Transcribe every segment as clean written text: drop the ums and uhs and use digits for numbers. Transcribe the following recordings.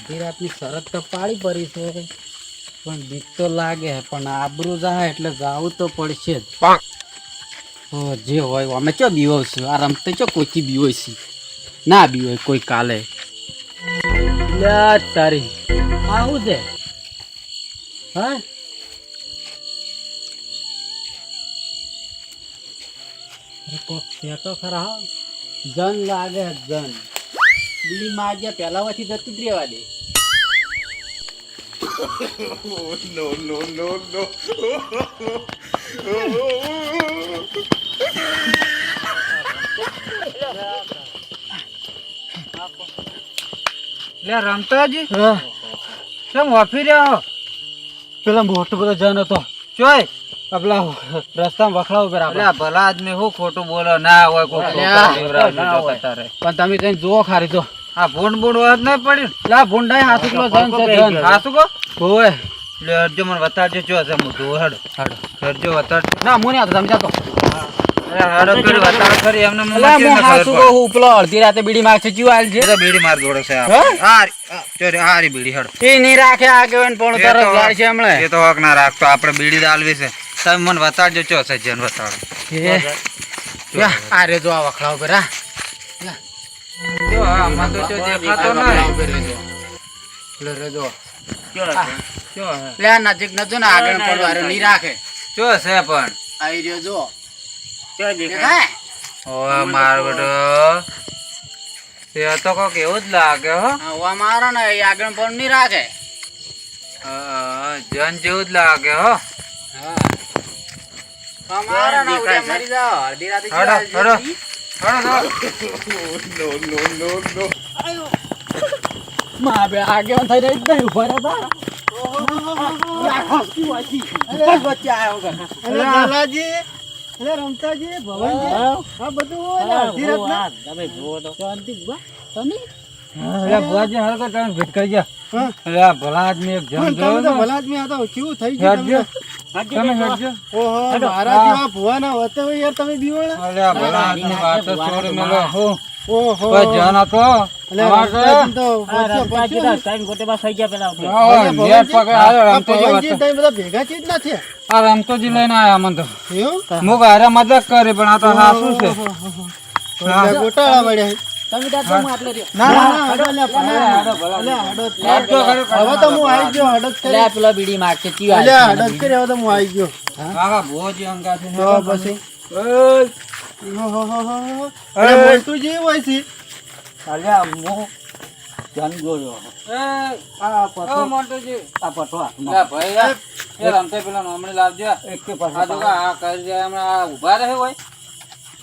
અડધી રાતની શરત તો પાડી પડી છે પણ બીક તો લાગે પણ આબરૂ જાય એટલે જાવું તો પડશે જ જે હોય અમે ચો બીવશું આ રમતે ચો કોઈથી બીવોશી ના બીવોય કોઈ કાલે તારી આવું છે હા તો ખરા જન લાગે જન બીડી માગ્યા પેલા માંથી જતું જ રહેવા દે No, no, no, no. લે રમતાજી કેમ વાફી રહ્યા હો પેલા મોટો બધો જન હતો ચોય પેલા રસ્તામાં વખડાવ ઉપર લે ભલા આદમી હું ખોટું બોલો ના હોય કોઈ પણ તમે તને જુઓ ખારી તો આ ભૂંડ ભૂંડ વાત નહીં પડ્યું લા ભૂંડાઈ હાથું કિલો જન છે જન હાસુ કો ઓય લે હરજો મને બતાવજો ચો છે મોટું હેડ હરજો બતાવ ના મુને આતો તમે જાતો હેડો કરી બતાવ કરી એમને લા મો હાસુ કો હું ઉપલો અડધી રાતે બીડી માગ છે જીવ આલ છે એ તો બીડી માર જોડે છે ચોરી હારી બીડી હેડ એ નહીં રાખે આગેવન પણ તરત જાય છે હમણે એ તો હક ના રાખતો આપણે બીડી દાલવી છે તમે મને બતાવજો ચો છે જન બતાડો આ રે જો આ વખડાવ ઉપર હા જો આમાં તો ચો દેખાતો નહીં રે જો ચો લે નજીક નજો ને આગળ પડવારે નહીં રાખે ચો છે પણ આઈ રહ્યો જો ઓય માર બેટો એ તો કોક એવું જ લાગે હો હવા મારો ને એ આગળ પણ નહીં રાખે જન જેવું જ લાગે હો અમારો ને ઉડે મરી જાઓ અડધી રાતે હડો હડો No, no, no, no. માં બે આગેવાન થઈ રહી જ નહીં ઉભા રહેતા વચ્ચે આવ્યો લાલાજી અરે રમતાજી ભવનજી આ બધું હોય અડધી રાતના તમે જુઓ તો શાંતિ બા તમે અરે બુઆજી હરકો તમે ભેટ કરી જા અરે ભલા આદમી એક જન પણ તમે તો ભલા આદમી હતા કેવું થઈ ગયું તમે હેડજો ઓહો મારા જેવા ભુવાના હોતે હોય યાર તમે બીવાણા અરે ભલા આદમી વાત તો છોડ મેલો હો ઓહો જન હતો અલે રમતાજી તો ટાઈમ ગોટે બસ થઈ ગયા પેલા નેટ પકડ આયો ભવનજી રમતો તમે બધા ભેગા ચીજ ના થયા આ રમતોજી લઈને આયા મન તો એવું હું ગારે મદદ કરી પણ આ તો હાસુ છે ગોટાળા મળ્યા તમે તો આટલે રહ્યો ના ના હડો લે હવે તો હું આવી ગયો હડદ કરી લે પેલા બીડી માગશે ચી અલે હડદ કરી હવે તો હું આવી ગયો હા ભોજી અંગા છે તો પછી અરે મોટુજી હોય છે અલ્યા મો જન જોયો આ ઓ મોટોજી આ પટવા લે ભાઈ એ રમતે પેલા નોમણી લાવજો એક કે પાસે આ તો આ કરી દે હમણાં ઊભા રહે હોય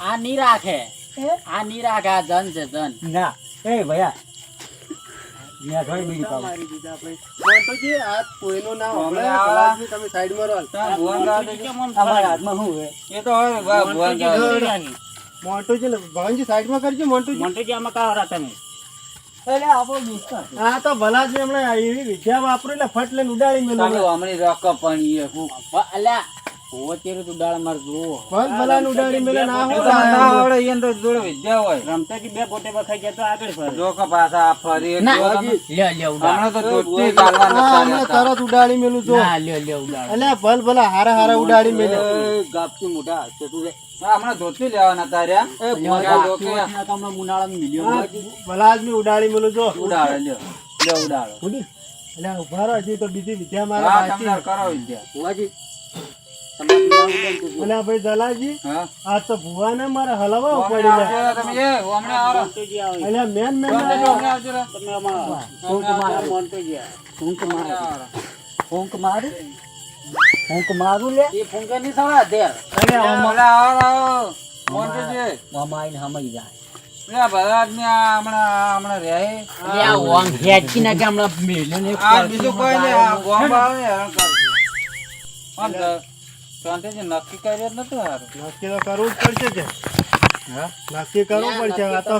આ નહીં રાખે આ નહીં રાખે આ જન છે જન ના એ ભૈયા મેં થોડી બીડી પાવ મોટુજી આ કોઈનું નામ હમણાં હમણાં આવા. ભલાજી તમે સાઈડમાં રહો ત્યાં ભુવન ગાવ અમારા હાથમાં શું હે એ તો હોય ભુવન ગાવ મોટુજી ને ભવનજી સાઈડમાં કરજો મોટુજી મંટુજી આમાં કાવરા તમે એટલે આપણો દોસ્ત હા તો ભલાજી હમણાં એવી વિદ્યા વાપરી ને ફટ લઈને ઉડાડી મેલું હમણી રોક પણ એ અલ્યા ઓ તેરે તું ડાળ માર જો ફટ ભલાને ઉડાડી મેલે ના એ તો હોય ના આવડે એને તો જોડે વિદ્યા હોય રમતાજી બે પોતે બખાઈ જાય તો આગળ ફરે જો કે પાછા આ ફરી ના જો તમે. લે લે ઉડાડ હમણાં તો જોતી ગાલવા હા નતા હમણાં રહેતા. તરત ઉડાડી મેલું જો ના લે લે ઉડાડ અલ્યા ભલ ભલા હારા હારા ઉડાડી મેલે ગાપતી મોટા છે તું હા, હમણાં ધોતી લેવાના તાર્યા એ ભોજા લોકો તમને મુનાળા મિલિયન ભલા આદમી ઉડાડી મેલું જો ઉડાડે લ્યો લ્યો ઉડાડો અલ્યા ઉભા રહો હજી તો બીજી વિદ્યા હા મારા તમને બાકી કરો વિદ્યા હોવાજી અલ્યા ભાઈ દલાજી હા આ તો ભુવાને મારે હલાવવા હમણાં પડી આવજો રે તમે એ હમણાં આવો અલ્યા મેન મેન હમણાં આવજો રે. ફૂંક મારું લે એ ફૂંક ની સવા દે હમણાં આવો મોન્ટુજી મામા આઈને હમઈ જાય લે ભલા આદમી આ હમણાં રહે લે આ ઓંગ હેચી ના કે હમણાં મિલિયન એક આ બીજું કોઈ નહીં આ ગોંબા આવે ને હેરાન કરે. આમ તો શાંતિથી નક્કી કર્યો જ નતું હારું. નક્કી તો કરવું જ પડશે કે હા નક્કી કરવું પડશે હવે આ તો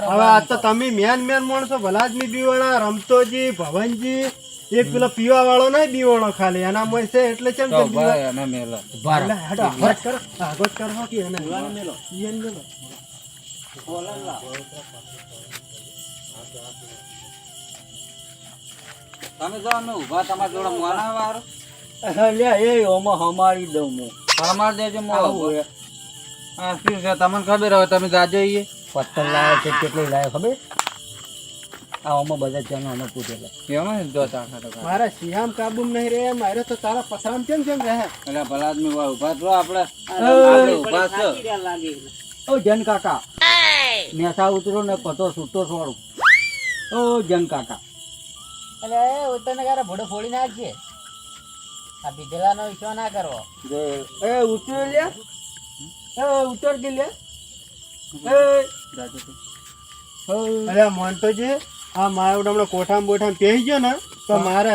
હવે આ તો તમે મેન મેન માણસો ભલા આદમી બીવાણા રમતોજી ભવનજી એક પેલો પીવા વાળો નહીં બીવાણો ખાલી એના મોય છે એટલે કેમ તો કે ભાઈ એને મેલો એટલે હેડો આગળ કરો આગળ કરો કે એને મેલો ઈયન મેલો તમે જો અમે ઊભા તમારા જોડે મોના વાળો અલ્યા એ ઓમાં હમારી દઉં હું અમાર દેજો મો આવું હે. હા શું છે તમને ખબર હવે તમે જાજો ઈએ પત્તર લાવ્યો છે કેટલી લાવ્યો ખબર આ ઓમાં બધા જણો અમે પૂછેલા એમાં જો તાખા મારા શિયામ કાબુ નહીં રે મારે તો તારા પથરામ કેમ કેમ રહે એટલે ભલા આદમી વાળો ઊભા છો આપણે ઊભા છો ઓ જન કાકા મેસા ઉતરો ને પતો છૂટો છોડું ઓ જન કાકા એટલે ઉતરને કારે ભોડો ફોડી નાખજે આ પીધેલાનો વિશ્વાસ ના કરવો એ ઉતર લ્યા એ ઉતર કે લ્યા અરે મોનતો છે આ મારા હમણાં કોઠામાં બોઠામાં પહેરી ગયો ને તો મારે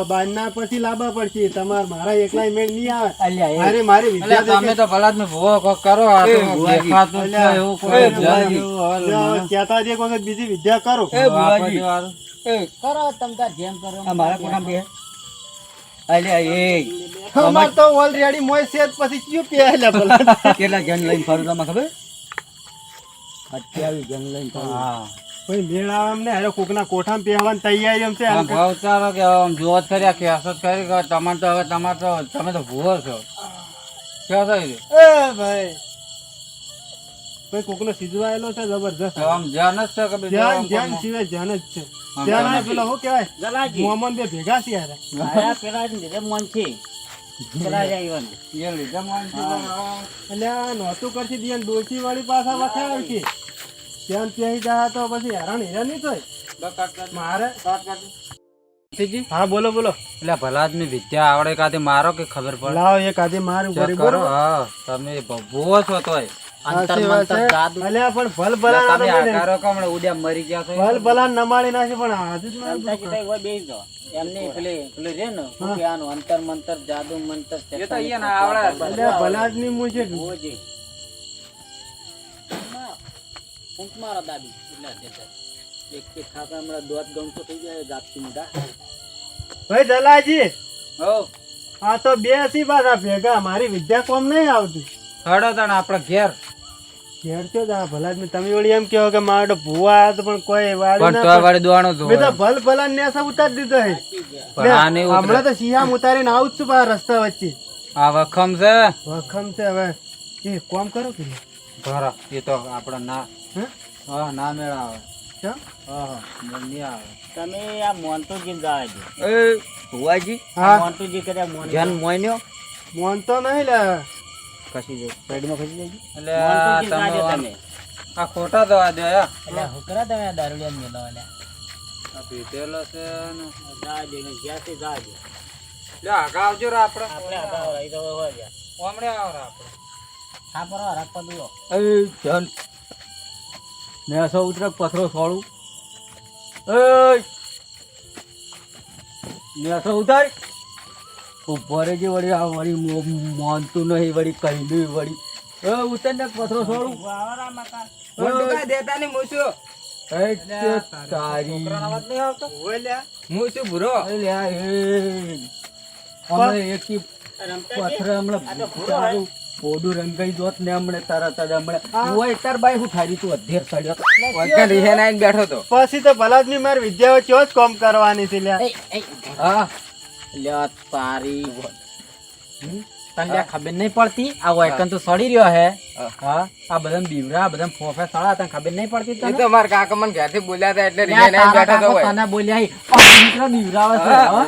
બાંધના પછી લાવવા પડશે તમારે મારા એકલા મેળ નહીં આવે અલ્યા એ મારી મારી એટલે વિદ્યા તમે તો ભલા આદમી ભૂવો કોક કરો આ તો દેખાતું જ છે, એવું કોઈ ભુવાજી. કહેતા જ એક વખત બીજી વિદ્યા કરો એ ભુવાજી વાળું. એ કરો તમ તાર જેમ કરો આ મારા કોઠામાં બે અલ્યા એ અમાર તો ઓલરેડી મોય સેજ પછી કયું પહેલા ભલા કેટલા જણ લઈને ફરું તમે ખબર 28 જણ લઈને ફરું હા કોઈ મેળ આવે એમ ને અરે કોકના કોઠામાં પહેરવાની તૈયારી એમ છે આમ ભાવ ચાલો કે આમ જોત કર્યા કેસો જ કરી કે તમારે તો હવે તમારે તો તમે તો ભૂવો છો ક્યાં થઈ ગયું એ ભાઈ ભાઈ કોકનો સિજવાયેલો છે જબરજસ્ત તો આમ જાન જ છે કે બીજું ધ્યાન આમ ધ્યાન કોણ? સિવાય ધ્યાન જ છે આમ ધ્યાન ધ્યાન પેલો શું કહેવાય જલાજી મોહમ્મદ બે ભેગા છે યાર મારા પેલા જ લીધે મન છે પેલા જ આવ્યો એ લીધે માનશું પણ હવે એટલે આ નહોતું કરશે દિયાન ડોસી વાળી પાછા વખાય છે ત્યાં ત્યાં જા તો પછી હેરાન હેરાન નહીં થાય બકાત કાઢ. મારે કાઢ કાઢ. સીજી? હા બોલો બોલો એટલે ભલા આદમી વિદ્યા આવડે કાતે મારો કે ખબર પડે લાવ એક આધી મારું ચેક કરી કરો બરોબર હા તમે ભૂવો છો તોય અંતર સાચી વાત મંતર છે. જાદુ અલ્યા પણ ભલ ભલા ના તમે તો મને- આકારો કમણે ઉડ્યા મરી ગયા છો ભલ ભલા નમાડી નાખે પણ હાજુ જ મારું અંતાજી ભાઈ હોય બેસી જાઓ. એમને પેલું રે ને શું કે આનું અંતર મંતર જાદુ મંતર એ તો અહીંયા ના આવડે. અલ્યા ભલા જ નહીં મું છે હોજે ઊંટ મારો દાબી એટલા દેતા એક એક ખાતા હમણાં દોત ગમતો થઈ જાય જાપતી મોટા ભાઈ દલાજી હો આ તો બે સી પાછા ભેગા મારી વિદ્યા કોમ નહીં આવતી હડો તણ આપણે ઘેર ઘેર છો જ આ ભલા જ તમે વળી એમ કહો કે મારો ભૂવા આવ્યા તો પણ કોઈ વાળી પણ ના તો વાળી દોવાનો તો મેં તો ભલ ભલા ને સબ ઉતારી દીધો હે પણ આ નહીં ઉતરે. હમણાં તો શિયામ ઉતારીને આવું જ છું આ રસ્તા વચ્ચે આ વખમ છે વખમ છે હવે એ કોમ કરો કે ભરા એ તો આપણે ના હે હા ના મેળ આવે કેમ? હા હા મેળ નહીં આવે તમે આ મોનતુજી જવા દો એ ભુવાજી હા મોનતુજી કદાચ મોન જન મોયન્યો મોન તો નહીં લે કશી જો સાઈડમાં ખસી જાય એટલે આ મોનતુજી જાજો તમે તમે આ ખોટા દવા દે આ એટલે હુકરા તમે દારૂડિયા મેલો એટલે પીધેલો છે ને જાજો ને જ્યાંથી જાજો લે આગા આવજો રે આપણે આપણે આગળ રહી તો હોય ગયા હમણે આવ રે આપણે હા પર રાખવા દો એ જન મેસો ઉતરે પથરો છોડું એ મેસો ઉતાર ઉભો રે જે વળી આ વળી માનતું નહીં વળી કહી નહીં વળી એ ઉતર ને પથરો છોડું દેતા નહીં મૂછું એ તે તારી અવાજ નહીં આવતો હોય લ્યા મૂછું ભૂરો અલ્યા એ હમણાં એકી પથરા હમણાં તારું પોડું રંગાઈ દોત ને હમણાં તારા તારા હમણાં હોય તાર બાઈ હું થારી તું અધેર સડ્યો બેઠો તો પછી તો ભલા જ નહીં મારી વિદ્યાઓ ચો જ કોમ કરવાની છે લ્યા હા લ્યો તારી તને ખબર નહીં પડતી આ વાયકન તો સડી રહ્યો હે હા આ બધા બીવરા બધા ફોફે સડા તને ખબર નહીં પડતી તને મારા કાકા મને ઘરથી બોલ્યા હતા એટલે લ્યા, તારા કાકો તને બોલ્યા હી. આ મિત્રો બીવરાવે છે હો.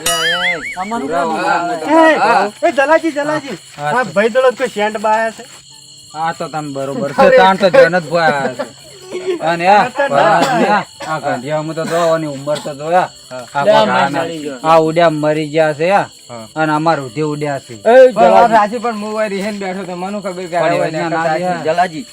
અમારું કોઈ બીવરાવે નથી. એ જલાજી જલાજી હા ભાઈ દોડો કોઈ સેન્ટ બાયા છે હા તો તમે બરોબર છે તાણ તો જન જ ભોયા છે અને આ ગંઢિયામાં તો જોવાની ઉંમર તો જોયા આ ભગવાના. આ ઉડ્યા મરી ગયા છે અને અમાર ઉધે ઉડ્યા છે રાજી પણ હું રીહેન બેઠો તો મને ખબર કે પણ એ વચના ના દે. જલાજી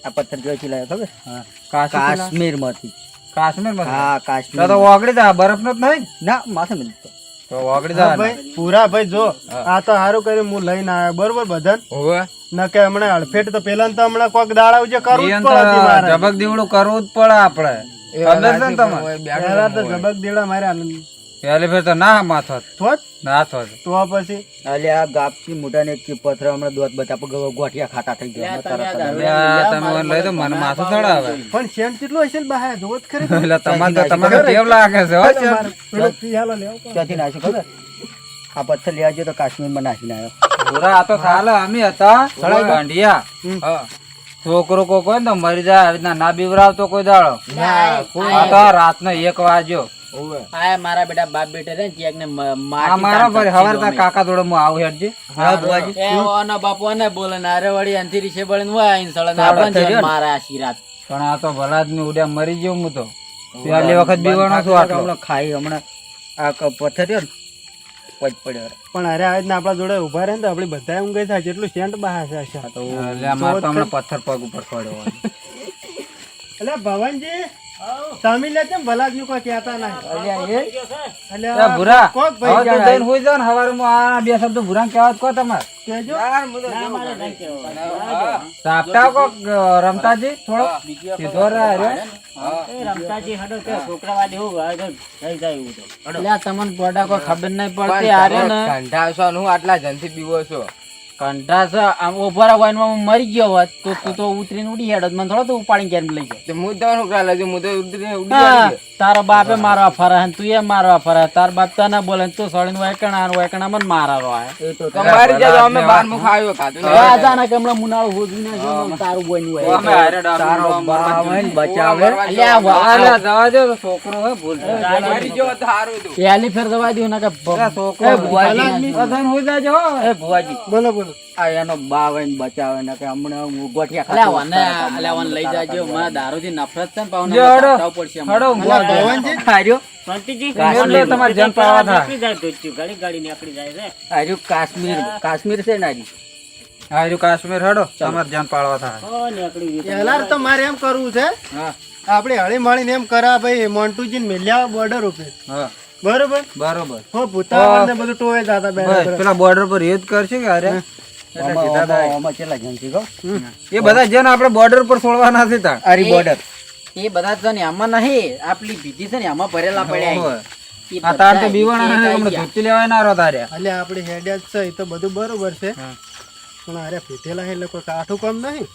આ પથ્થર જોઈથી લાવ્યો ખબર હા. કાશ્મીર કાશ્મીર માંથી કાશ્મીર હા તો કાશ્મીર તો ઓગળી જા બરફ નો જ નહીં ના માથે મિલતો તો ઓગળી હા જા ભાઈ પૂરા ભાઈ જો આ તો સારું કર્યું હું લઈને આવ્યો બરોબર બધાને હોવે ન કે હમણાં અડફેટ તો પેલા તો હમણાં કોક દાડા ઉજે કરવું જ ઈયન તો પડે મારે જબક દીવડું કરવું જ પડે આપણે ખબર છે ને તમને પહેલા તો જબક દેડા મારે પહેલી ફેર તો ના માથો થોત ના થોત તો પછી અલે આ ગાપચી મોટાને એક પથરા હમણાં દોત બતા ગોઠિયા ખાટા થઈ ગયા તમે મને લઈ દો મને માથું ચડાવે પણ શેમ કેટલો હશે ને બહાર જોત ખરી એટલે તમારે કેવું લાગે છે હો છે? પેલો પિયાલો લેવો પડે. ક્યાંથી નાખ્યું ખબર આ પથ્થર લેવા ગયો તો કાશ્મીરમાં નાખીને આવ્યો પૂરા આ તો ચાલે અમે હતા ગાંડિયા હા. છોકરો કોઈ કોઈ ને તો મરી જાય આવી રીતના ના બીવરાવતો કોઈ દાડો આ તો રાતનો 1 વાગ્યો આ મારા બેટા બાપ બેટે રે ચેક ને આ મારા પર હવાર તાર કાકા જોડે હું આવું હેડજે હા બુઆજી એ ઓના બાપો ને બોલે ને અરે વળી અંતીરી છે બળે હું આઈન સળે ને આપણને મારા આશીર્વાદ પણ આ તો ભલા જ મેં ઉડ્યા મરી ગયો હું તો પહેલી વખત બીવાનો છું આટલો હમણાં ખાઈ હમણાં આ પથ્થર રહ્યો ને પજ પડ્યો પણ અરે આ રીતના આપણા જોડે ઉભા રહે ને તો આપણે બધા એમ ગઈ થાય જેટલું સેન્ટ બહાર છે આશા. એટલે મારે તો હમણાં પથ્થર પગ ઉપર પડ્યો એટલે ભવનજી સામી લે છે ભલા જ કોઈ કહેતા નહીં એટલે એ ભૂરા કોક હવે ભાઈ તો જઈને હોઈ જાવ ને હવારમાં આ બે શબ્દ ભૂરા કહેવા જ કહો તમારે કહેજો સાપટા કોક રમતાજી થોડો સીધો રહે એટલે આ તમને ગોડા કોઈ ખબર નહીં પડતી આરે ને આટલા જનથી બીવો છો કંઠા છે આમ ઉભા વાઈનમાં હું મરી ગયો હોત તો તું તો ઉતરીને ઉડી હેડત મને થોડો તું ઉપાડીને ક્યારે લઈ ગયો તારો બાપે મારવા ફરે તું એ મારવા ફરે તાર બાપ તને બોલે તું સળીને વેકણા મને મારવા આવે અચાનક હમણાં મુનાળું હોજું ના જો તારું બોયનું હોય અમે હારે ડાકુ બચાવે અલ્યા જવા દો તો છોકરો હે ભૂલ પહેલી ફેર દવા દઉં ને કે છોકરો અધન હોઈ જાજો હો. એ ભુવાજી બોલો બોલો આ એનો બા હોય ને બચાવે ને કે હમણાં હું ગોઠિયા અલ્યા વન લઈ જાજો મારા દારૂથી નફરત છે ને પાવને લે હડો. બતાવવું પડશે હમણાં. હડો ઊંઘવા દો. ભવનજી ખાર્યો એટલે તમારે જન પાવા થાય કાશ્મીર છે ને આજી હારું કાશ્મીર હડો તમારે જન પાળવા થાય પહેલા તો મારે એમ કરવું છે આપણે હળી મળીને એમ કરા ભાઈ મોન્ટુજી ને મેલ્યા બોર્ડર ઉપર હા બરોબર બરોબર હો ભૂતાવળ ને બધું ટોવે જાતા બસ, બેઠા પેલા બોર્ડર પર યુદ્ધ કરશે કે અરે એટલે સીધા થાય. આમાં કેટલા જણ છે કહો એ બધા જન આપણે બોર્ડર પર છોડવા નથી તા આરી બોર્ડર એ બધા છે ને આમાં નહીં આપલી ભીતી છે ને આમાં ભરેલા પડ્યા ઓય. એ આ તાર તો બધા બીવાણા એક ને આઈ હમણાં ગયા. ધોતી લેવાય ના રહો તારે એટલે આપણે હેડ્યા જ છે એ તો બધું બરોબર છે પણ અરે પીધેલા એટલે કોઈ કાઠું કામ નહીં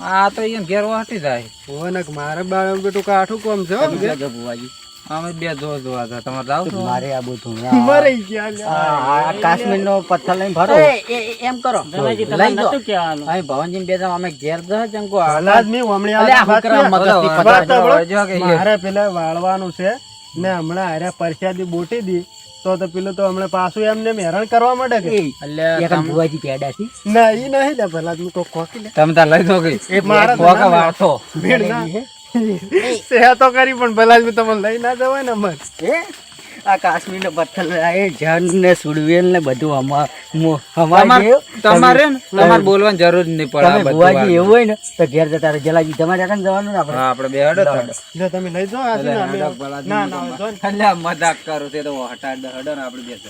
આ તો અહીંયા ઘેર વાટી જાય હોય ને કે મારે બાળ બેટું કાઠું કામ છે હો. ભુવાજી અમે બે જોવા હતા તમારે જાવ છો મારે આ બધું મરી ગયા લે. કાશ્મીર નો પથ્થર લઈને ભરો એમ કરો લઈ દો અહીં ભવનજી બે જણ અમે ઘેર જ ચંકો હાલા જ મેં હમણાં અલ્યા આ વાત હુકરા કરી. મગજથી બધા વાત સાંભળો. જો કે મારે પેલા વાળવાનું છે ને હમણાં હારે પરસ્યાદી બોટી દી તો પેલું તો હમણાં પાછું એમને હેરાન કરવા માંડે કે અલ્યા ભુવાજી પેડા છે ના ઈ નહીં લે પેલા તું કોઈ ખોકી લે તમે તાર લઈ દો કે એ મારા તો કોકા ના વાળતો ભીડ ના સેવા તો કરી પણ પેલા જ તમને લઈ ના જવાય ને મત આ કાશ્મીર નો પથ્થર એ જન ને સુડવેલ ને બધું તમારે ને તમારે બોલવાની જરૂર જ નહીં પડે આ બધું ભુવાજી એવું હોય ને તો ઘેર જતા રહે જલાજી તમારે આગળ જવાનું ને આપણે હા, આપણે બે હડો તાડો. જો તમે લઈ જાઓ આ છે ને અમે ના ના જો ને. અલ્યા મજાક કરો તે તો હટાડ હડો ને આપણે બે તો.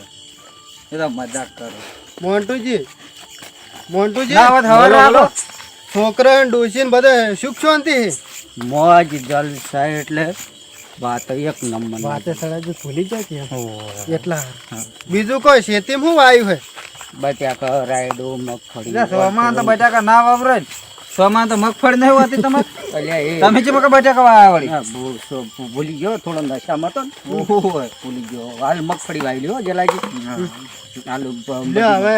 એ તો મજાક કરો મોન્ટુજી મોન્ટુજી ના વાત હવે રાખો. છોકરા ને ડોસી ને બધા સુખ શાંતિ મોજ જલસા એટલે વાત એક નંબર વાતે સડાજી ભૂલી જાય કે એટલા બીજું કોઈ ખેતીમાં શું વાયુ હે બટાકા રાયડો મગફળી એટલે સોમાં તો બટાકા ના વાપરે ને. સોમાં તો મગફળી નહીં હોતી તમારે અલ્યા એ તમે જે બટાકા વાયા વળી હા, ભૂલી ગયો થોડો નશામાં તો ને. ઓહોય. ભૂલી ગયો હાલ મગફળી વાવી લ્યો જલાજી હાલ લે હવે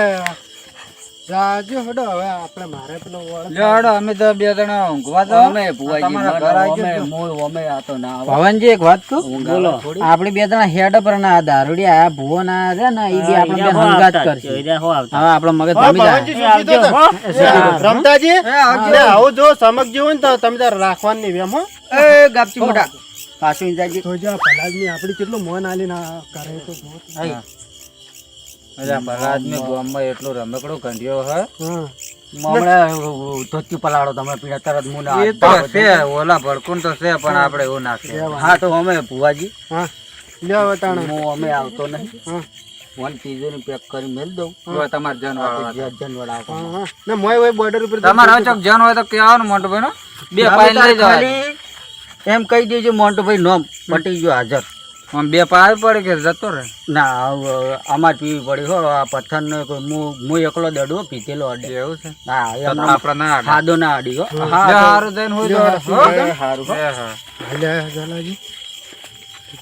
રાજો હડો હવે આપણે મારે પેલો વળ લ્યો હડો અમે તો બે જણા ઊંઘવા તો અમે ભુવાજી તમારા ઘર આવી અમે જજો. અમે આ તો ના આવે. ભવનજી એક વાત કહું બોલો આપણે બે જણા હેડ પર ના દારૂડી આયા ભુવો ના છે ને એ બી આપણે બે હંગાત કરશે હવે આપણો મગજ ભમી ભવનજી જાય શું કીધું તું? રમતાજી લે આવું જો સમજ જેવું ને તો તમે તાર રાખવાની વેમ હો એ ગાપચી મોટા કાશી જાજી તો જો ભલાદમી આપડી કેટલું મોન આલીને આ કરે તો જો. અલ્યા ભલા આદમી ગામમાં એટલો રમકડો ગંઢ્યો હે હા હમણાં ધોતી પલાળો તમે પીડા તરત મુના એ તો છે ઓલા ભડકું તો છે પણ આપણે એવું ના કરીએ. હા તો અમે ભુવાજી હા લ્યો હવે તાણે હું અમે આવતો નહીં હા વન તીજોરી પેક કરી મેલ દઉં જો તમારે જન વાળવા હતા. જનવડ આવતો હા હા ના મોય હોય બોર્ડર ઉપર તમારે હવે ચોક જન હોય તો કહેવાનું મોટું ભાઈ બે પાઇલ લઈ જવાય. એમ કહી દેજો મોન્ટુભાઈ નોમ પટી ગયો હાજર આમ બે પાર પડે કે જતો રહે ના આમાં જ પીવી પડી હો આ પથ્થર ને હું એકલો દડો પીતેલો અડે એવું છે હા તો એમનો આપડે ના આડે. ખાધો ના અડી હો લે, હા હારું જઈને હોય તો હો? હારું એ હા. અલ્યા ઝાલાજી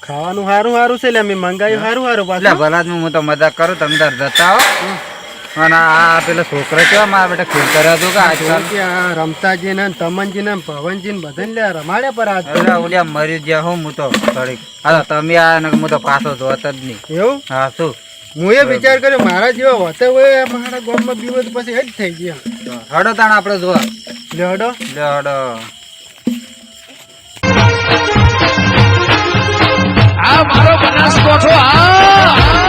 ખાવાનું હારું હારું છે લે મેં મંગાવ્યું હારું હારું એટલે પાછું ભલા જ હું તો મજાક કરું તમે તાર જતા હો અને આ પેલા છોકરા કેવા મારા બેટા ખેલ કર્યા હતું કે આજકાલ કે આ રમતાજી ને તમનજી ને પવનજી ને બધાને લે રમાડ્યા પર આજ એટલે ઓલ્યા મરી ગયા હું તો થોડીક હા તમે આ ને હું તો પાછો જોત જ નહીં એવું હા શું હું એ વિચાર કર્યો મારા જેવા હોતે હોય મારા ગામમાં બીવો તો પછી એ જ થઈ ગયા હડો તાણ આપણે જોવા લે હડો લે હડો આ મારો બનાસકોઠો આ